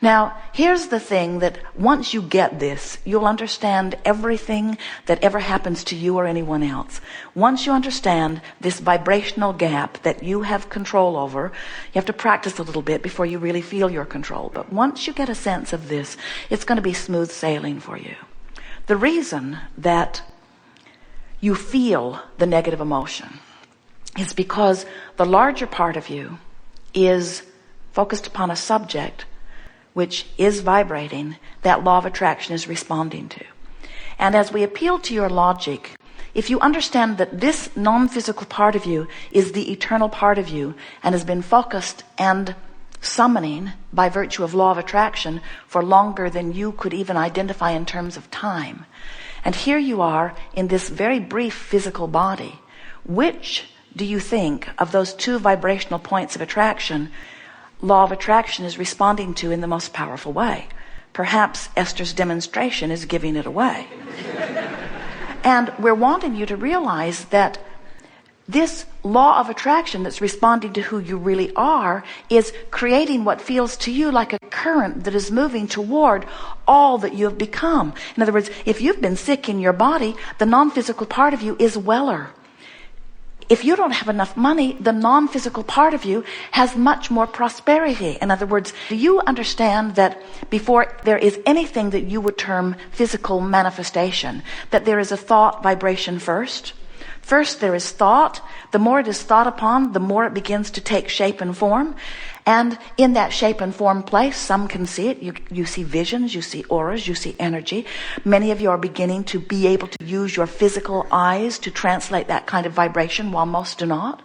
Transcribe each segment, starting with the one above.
Now, here's the thing, that once you get this, you'll understand everything that ever happens to you or anyone else. Once you understand this vibrational gap that you have control over, you have to practice a little bit before you really feel your control. But once you get a sense of this, it's going to be smooth sailing for you. The reason that you feel the negative emotion is because the larger part of you is focused upon a subject which is vibrating, that law of attraction is responding to. And as we appeal to your logic, if you understand that this non-physical part of you is the eternal part of you and has been focused and summoning by virtue of law of attraction for longer than you could even identify in terms of time, and here you are in this very brief physical body, which do you think of those two vibrational points of attraction law of attraction is responding to in the most powerful way? Perhaps Esther's demonstration is giving it away. And we're wanting you to realize that this law of attraction that's responding to who you really are is creating what feels to you like a current that is moving toward all that you have become. In other words, if you've been sick in your body, the non-physical part of you is weller. If you don't have enough money, the non-physical part of you has much more prosperity. In other words, do you understand that before there is anything that you would term physical manifestation, that there is a thought vibration first? First there is thought. The more it is thought upon, the more it begins to take shape and form. And in that shape and form place, some can see it. You see visions, you see auras, you see energy. Many of you are beginning to be able to use your physical eyes to translate that kind of vibration, while most do not.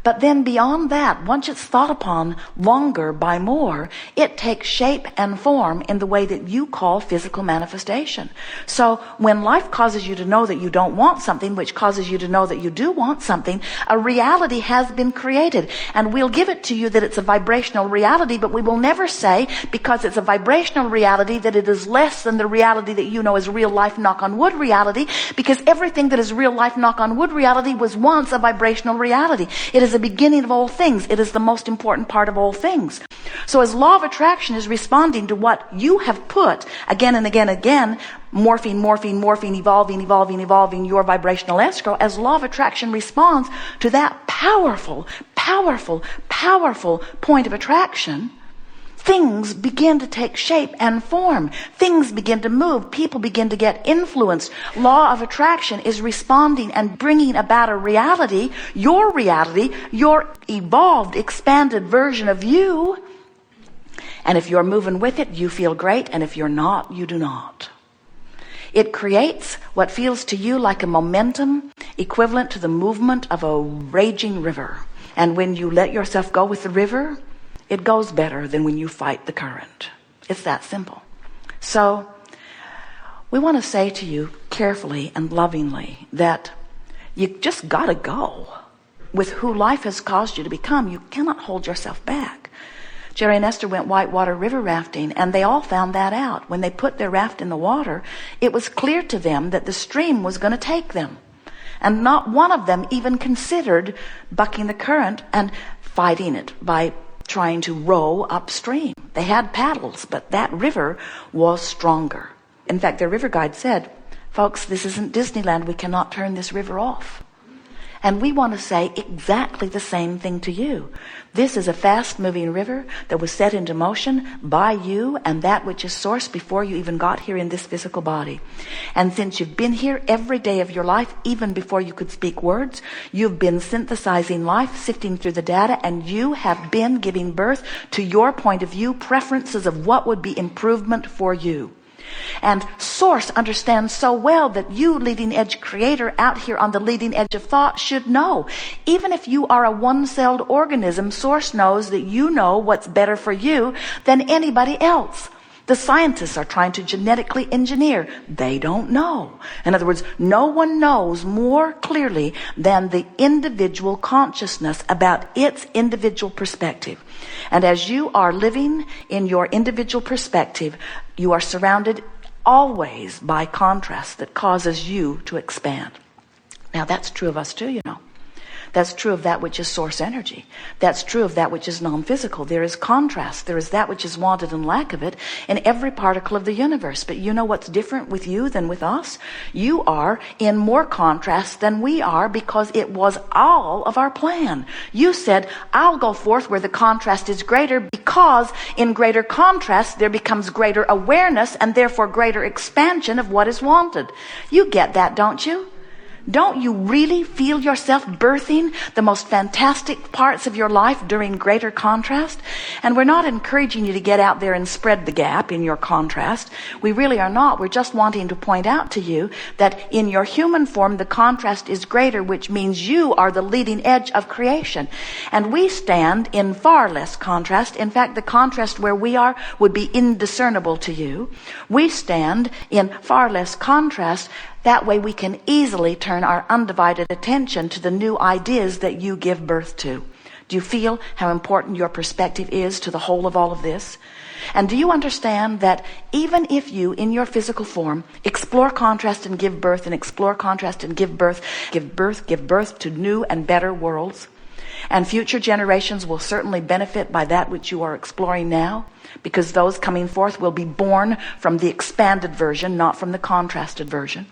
But then beyond that, once it's thought upon longer by more, it takes shape and form in the way that you call physical manifestation. So when life causes you to know that you don't want something, which causes you to know that you do want something, a reality has been created. And we'll give it to you that it's a vibrational reality, but we will never say, because it's a vibrational reality, that it is less than the reality that you know is real life knock on wood reality, because everything that is real life knock on wood reality was once a vibrational reality. It is the beginning of all things. It is the most important part of all things. So as law of attraction is responding to what you have put again and again and again, morphing, evolving your vibrational escrow, as law of attraction responds to that powerful point of attraction, things begin to take shape and form. Things begin to move. People begin to get influenced. Law of attraction is responding and bringing about a reality, your evolved, expanded version of you. And if you're moving with it, you feel great. And if you're not, you do not. It creates what feels to you like a momentum equivalent to the movement of a raging river. And when you let yourself go with the river, it goes better than when you fight the current. It's that simple. So we want to say to you carefully and lovingly that you just got to go with who life has caused you to become. You cannot hold yourself back. Jerry and Esther went whitewater river rafting, and they all found that out. When they put their raft in the water, it was clear to them that the stream was going to take them. And not one of them even considered bucking the current and fighting it by trying to row upstream. They had paddles, but that river was stronger. In fact, their river guide said, folks, this isn't Disneyland. We cannot turn this river off. And we want to say exactly the same thing to you. This is a fast-moving river that was set into motion by you and that which is sourced before you even got here in this physical body. And since you've been here every day of your life, even before you could speak words, you've been synthesizing life, sifting through the data, and you have been giving birth to your point of view, preferences of what would be improvement for you. And Source understands so well that you, leading edge creator out here on the leading edge of thought, should know. Even if you are a one-celled organism, Source knows that you know what's better for you than anybody else. The scientists are trying to genetically engineer. They don't know. In other words, no one knows more clearly than the individual consciousness about its individual perspective. And as you are living in your individual perspective, you are surrounded always by contrast that causes you to expand. Now that's true of us too, you know. That's true of that which is source energy. That's true of that which is non-physical. There is contrast. There is that which is wanted and lack of it in every particle of the universe. But you know what's different with you than with us? You are in more contrast than we are, because it was all of our plan. You said, I'll go forth where the contrast is greater, because in greater contrast there becomes greater awareness and therefore greater expansion of what is wanted. You get that, don't you? Don't you really feel yourself birthing the most fantastic parts of your life during greater contrast? And we're not encouraging you to get out there and spread the gap in your contrast. We really are not. We're just wanting to point out to you that in your human form, the contrast is greater, which means you are the leading edge of creation. And we stand in far less contrast. In fact, the contrast where we are would be indiscernible to you. We stand in far less contrast. That way we can easily turn our undivided attention to the new ideas that you give birth to. Do you feel how important your perspective is to the whole of all of this? And do you understand that even if you, in your physical form, explore contrast and give birth, and explore contrast and give birth to new and better worlds, and future generations will certainly benefit by that which you are exploring now, because those coming forth will be born from the expanded version, not from the contrasted version.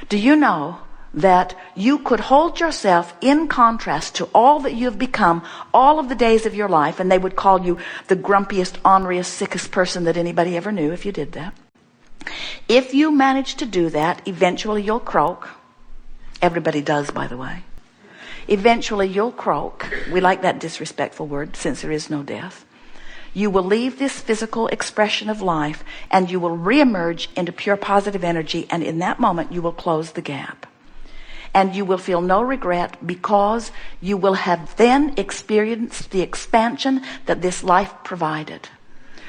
Do you know that you could hold yourself in contrast to all that you have become all of the days of your life, and they would call you the grumpiest, orneriest, sickest person that anybody ever knew if you did that? If you manage to do that, eventually you'll croak. Everybody does, by the way. Eventually you'll croak. We like that disrespectful word, since there is no death. You will leave this physical expression of life, and you will reemerge into pure positive energy, and in that moment you will close the gap. And you will feel no regret, because you will have then experienced the expansion that this life provided.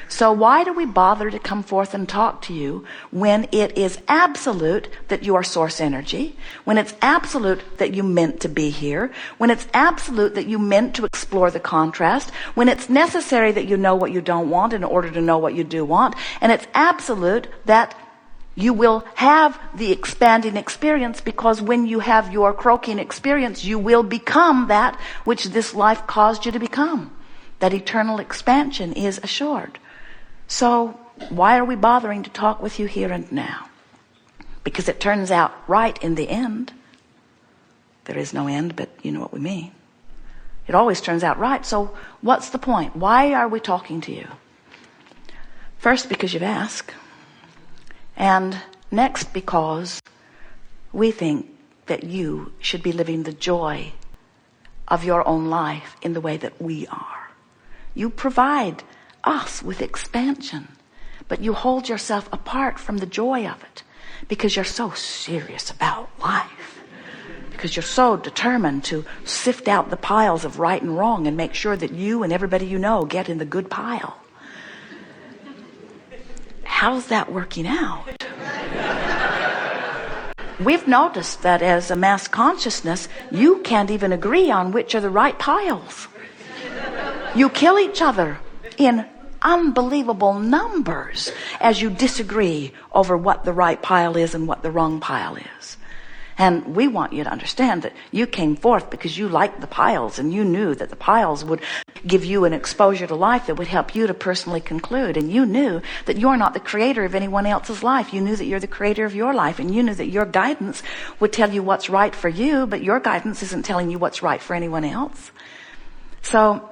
So why do we bother to come forth and talk to you when it is absolute that you are source energy, when it's absolute that you meant to be here, when it's absolute that you meant to explore the contrast, when it's necessary that you know what you don't want in order to know what you do want, and it's absolute that you will have the expanding experience, because when you have your croaking experience, you will become that which this life caused you to become. That eternal expansion is assured. So why are we bothering to talk with you here and now? Because it turns out right in the end. There is no end, but you know what we mean. It always turns out right. So what's the point? Why are we talking to you? First, because you've asked. And next, because we think that you should be living the joy of your own life in the way that we are. You provide us with expansion, but you hold yourself apart from the joy of it, because you're so serious about life, because you're so determined to sift out the piles of right and wrong and make sure that you and everybody you know get in the good pile. How's that working out? We've noticed that as a mass consciousness, you can't even agree on which are the right piles. You kill each other in unbelievable numbers as you disagree over what the right pile is and what the wrong pile is. And we want you to understand that you came forth because you liked the piles, and you knew that the piles would give you an exposure to life that would help you to personally conclude. And you knew that you're not the creator of anyone else's life. You knew that you're the creator of your life, and you knew that your guidance would tell you what's right for you, but your guidance isn't telling you what's right for anyone else. So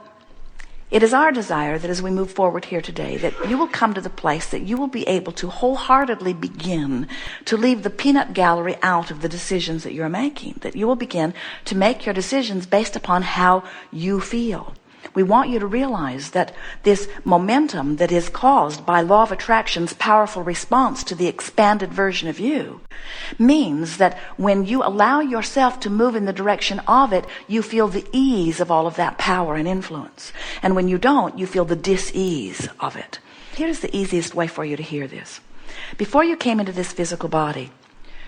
it is our desire that as we move forward here today, that you will come to the place that you will be able to wholeheartedly begin to leave the peanut gallery out of the decisions that you're making, that you will begin to make your decisions based upon how you feel. We want you to realize that this momentum that is caused by law of attraction's powerful response to the expanded version of you means that when you allow yourself to move in the direction of it, you feel the ease of all of that power and influence. And when you don't, you feel the dis-ease of it. Here's the easiest way for you to hear this. Before you came into this physical body,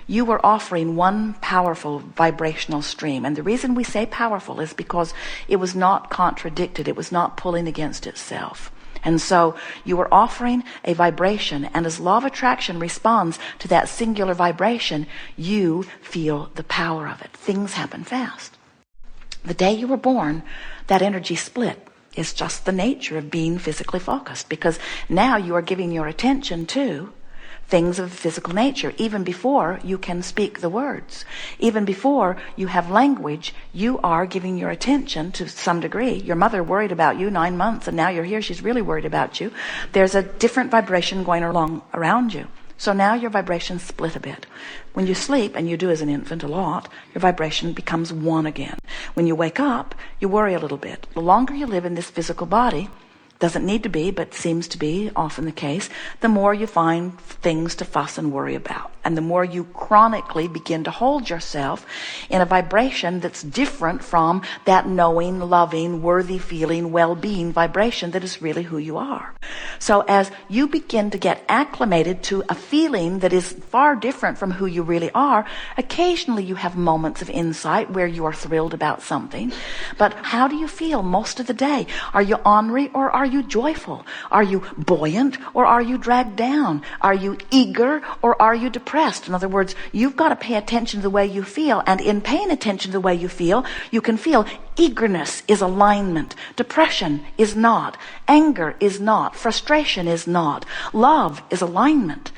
you were offering one powerful vibrational stream. And the reason we say powerful is because it was not contradicted. It was not pulling against itself. And so you were offering a vibration, and as law of attraction responds to that singular vibration, you feel the power of it. Things happen fast. The day you were born, that energy split. It's just the nature of being physically focused, because now you are giving your attention to things of physical nature. Even before you can speak the words, even before you have language, you are giving your attention to some degree. Your mother worried about you 9 months, and now you're here, she's really worried about you. There's a different vibration going along around you. So now your vibration split a bit. When you sleep, and you do as an infant a lot, your vibration becomes one again. When you wake up, you worry a little bit. The longer you live in this physical body, doesn't need to be, but seems to be often the case, the more you find things to fuss and worry about. And the more you chronically begin to hold yourself in a vibration that's different from that knowing, loving, worthy feeling, well-being vibration that is really who you are. So as you begin to get acclimated to a feeling that is far different from who you really are, occasionally you have moments of insight where you are thrilled about something. But how do you feel most of the day? Are you ornery or are you joyful? Are you buoyant or are you dragged down? Are you eager or are you depressed? In other words, you've got to pay attention to the way you feel, and in paying attention to the way you feel, you can feel eagerness is alignment, depression is not, anger is not, frustration is not, love is alignment.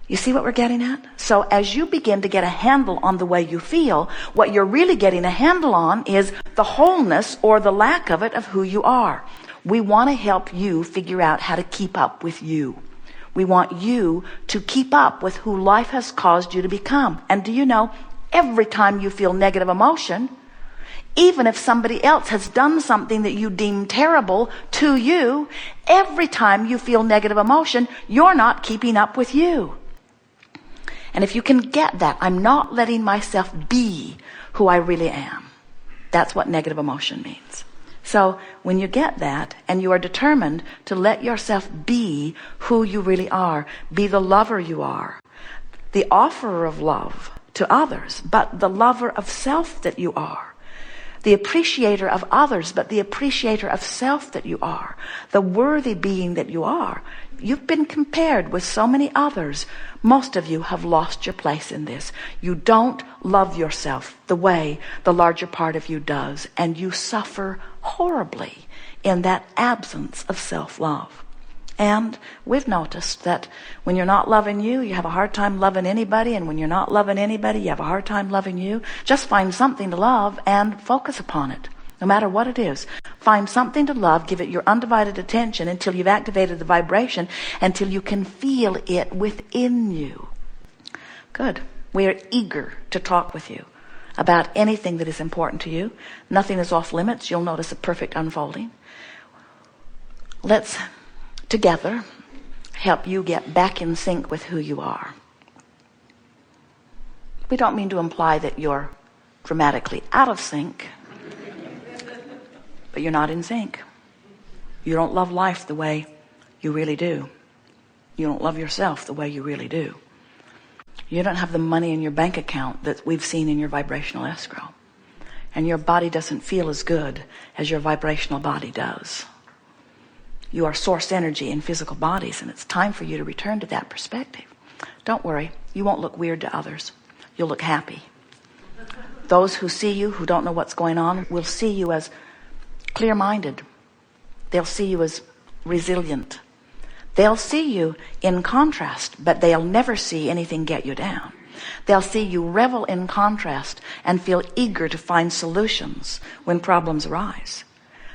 You see what we're getting at? So as you begin to get a handle on the way you feel, what you're really getting a handle on is the wholeness or the lack of it of who you are. We want to help you figure out how to keep up with you. We want you to keep up with who life has caused you to become. And do you know, every time you feel negative emotion, even if somebody else has done something that you deem terrible to you, every time you feel negative emotion, you're not keeping up with you. And if you can get that, I'm not letting myself be who I really am. That's what negative emotion means. So when you get that and you are determined to let yourself be who you really are, be the lover you are, the offerer of love to others, but the lover of self that you are, the appreciator of others, but the appreciator of self that you are, the worthy being that you are. You've been compared with so many others. Most of you have lost your place in this. You don't love yourself the way the larger part of you does, and you suffer horribly in that absence of self-love. And we've noticed that when you're not loving you, you have a hard time loving anybody, and when you're not loving anybody, you have a hard time loving you. Just find something to love and focus upon it, no matter what it is. Find something to love, give it your undivided attention until you've activated the vibration, until you can feel it within you. Good. We are eager to talk with you about anything that is important to you. Nothing is off limits. You'll notice a perfect unfolding. Let's together help you get back in sync with who you are. We don't mean to imply that you're dramatically out of sync, but you're not in sync. You don't love life the way you really do. You don't love yourself the way you really do. You don't have the money in your bank account that we've seen in your vibrational escrow. And your body doesn't feel as good as your vibrational body does. You are source energy in physical bodies, and it's time for you to return to that perspective. Don't worry, you won't look weird to others. You'll look happy. Those who see you, who don't know what's going on, will see you as clear-minded. They'll see you as resilient. They'll see you in contrast, but they'll never see anything get you down. They'll see you revel in contrast and feel eager to find solutions when problems arise.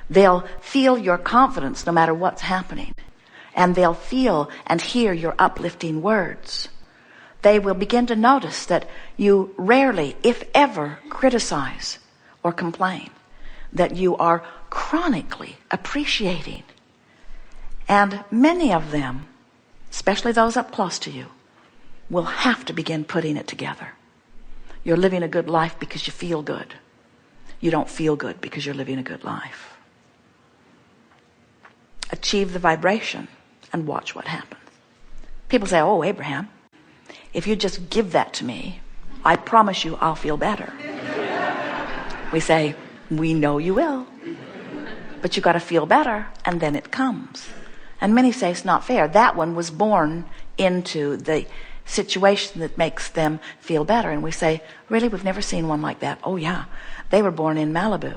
They'll feel your confidence no matter what's happening. And they'll feel and hear your uplifting words. They will begin to notice that you rarely, if ever, criticize or complain. That you are chronically appreciating. And many of them, especially those up close to you, will have to begin putting it together. You're living a good life because you feel good. You don't feel good because you're living a good life. Achieve the vibration and watch what happens. People say, oh, Abraham, if you just give that to me, I promise you I'll feel better. We say, we know you will, but you got to feel better, and then it comes. And many say it's not fair. That one was born into the situation that makes them feel better. And we say, really, we've never seen one like that. Oh yeah, they were born in Malibu.